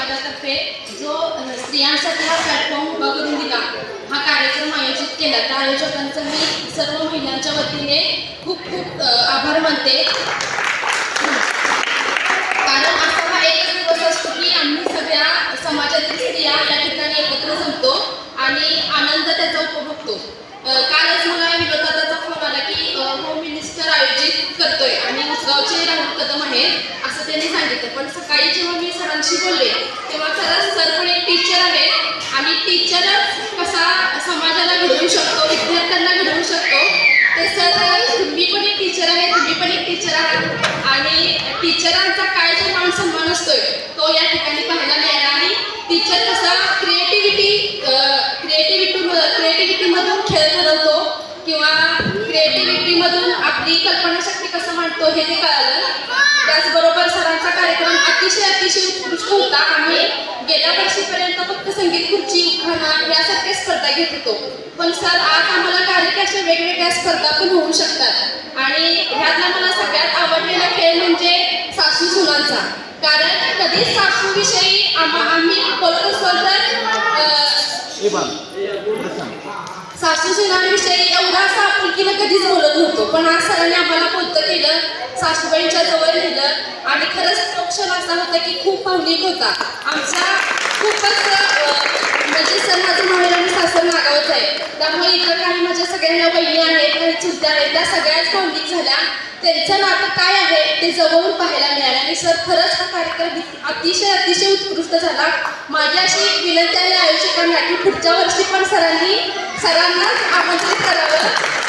समाजातर्फे जो स्त्रियांसाठी हा प्लॅटफॉर्म उभा करून दिला, हा कार्यक्रम आयोजित केला, त्या आयोजकांचं मी सर्व महिलांच्या वतीने खूप खूप आभार मानते. कारण असा हा एकच दिवस असतो की आम्ही सगळ्या समाजातील स्त्रिया या ठिकाणी एकत्र जमतो आणि आनंद त्याचा उपभोगतो. कालच मला विनोदाचा फोन आला की होम मिनिस्टर आयोजित करतोय आणि उसगावचे राहुल कदम आहेत असं त्यांनी सांगितलं. पण सकाळी जेव्हा मी सरांशी बोलले तेव्हा खरंच सर पण एक टीचर आहे आणि टीचरच कसा समाजाला घडवू शकतो, विद्यार्थ्यांना घडवू शकतो ते सर. तुम्ही पण एक टीचर आहे, तुम्ही पण एक टीचर आहात आणि टीचरांचा काय जो मान सन्मान असतोय तो या ठिकाणी पाहायला मिळाला. आणि टीचर कसा क्रिएटिव्हिटीमधून खेळ ठरवतो किंवा क्रिएटिव्हिटीमधून आपली कल्पनाशक्ती कसं मांडतो हे ते कळालं. त्याचबरोबर सरांचा कार्यक्रम अतिशय उत्कृष्ट होता. आम्ही गेल्या वर्षीपर्यंत फक्त संगीत खुर्ची, उखाणा यासारख्या स्पर्धा घेत होतो, पण सर आज आम्हाला काही अशा वेगवेगळ्या स्पर्धा पण होऊ शकतात. आणि ह्यातला मला सगळ्यात आवडलेला खेळ म्हणजे सासू सुनांचा. कारण कधीच सासूविषयी आम्ही बोलत असतो तर सासू सुनांविषयी एवढा असं आपुलकीनं कधीच बोलत नव्हतो, पण आज सरांनी आम्हाला बोलतं केलं, सासूबाईंच्या जवळ नेलं आणि खरंच तो क्षण असा होता की खूप भावनिक होता आमचा. खूपच म्हणजे सर माझं माहेर आणि सासर नागावच आहे, त्यामुळे इतर काही माझ्या सगळ्या बहिणी आहेत, काही चुलत्या आहेत, त्या सगळ्याच भावनिक झाल्या. त्यांचं नातं काय आहे ते जवळून पाहायला मिळालं आणि सर खरंच हा कार्यक्रम अतिशय उत्कृष्ट झाला. माझी अशी एक विनंती आहे आयोजकांना की पुढच्या वर्षी पण सरांनाच आमंत्रित करावं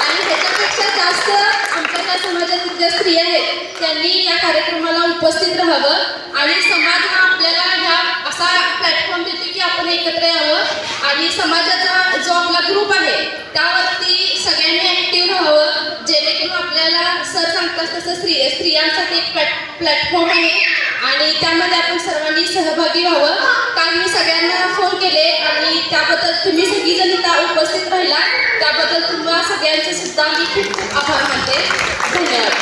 आणि ह्याच्यापेक्षा जास्त आमच्या त्या समाजातील ज्या स्त्रिया आहेत त्यांनी या कार्यक्रमाला उपस्थित राहावं आणि समाज हा आपल्याला ह्या असा प्लॅटफॉर्म देतो की आपण एकत्र यावं आणि समाजाचा जो आपला ग्रुप आहे त्यावरती सगळ्यांनी ॲक्टिव्ह राहावं, जेणेकरून आपल्याला सर सांगतात तसं स्त्रियांसाठी एक प्लॅटफॉर्म आहे आणि त्यामध्ये आपण सर्वांनी सहभागी व्हावं. काल मी सगळ्यांना फोन केले आणि त्याबद्दल तुम्ही सगळीजण इथं उपस्थित राहिला त्याबद्दल तुम्हाला सगळ्यांचे सुद्धा मी खूप खूप आभार मानते. धन्यवाद.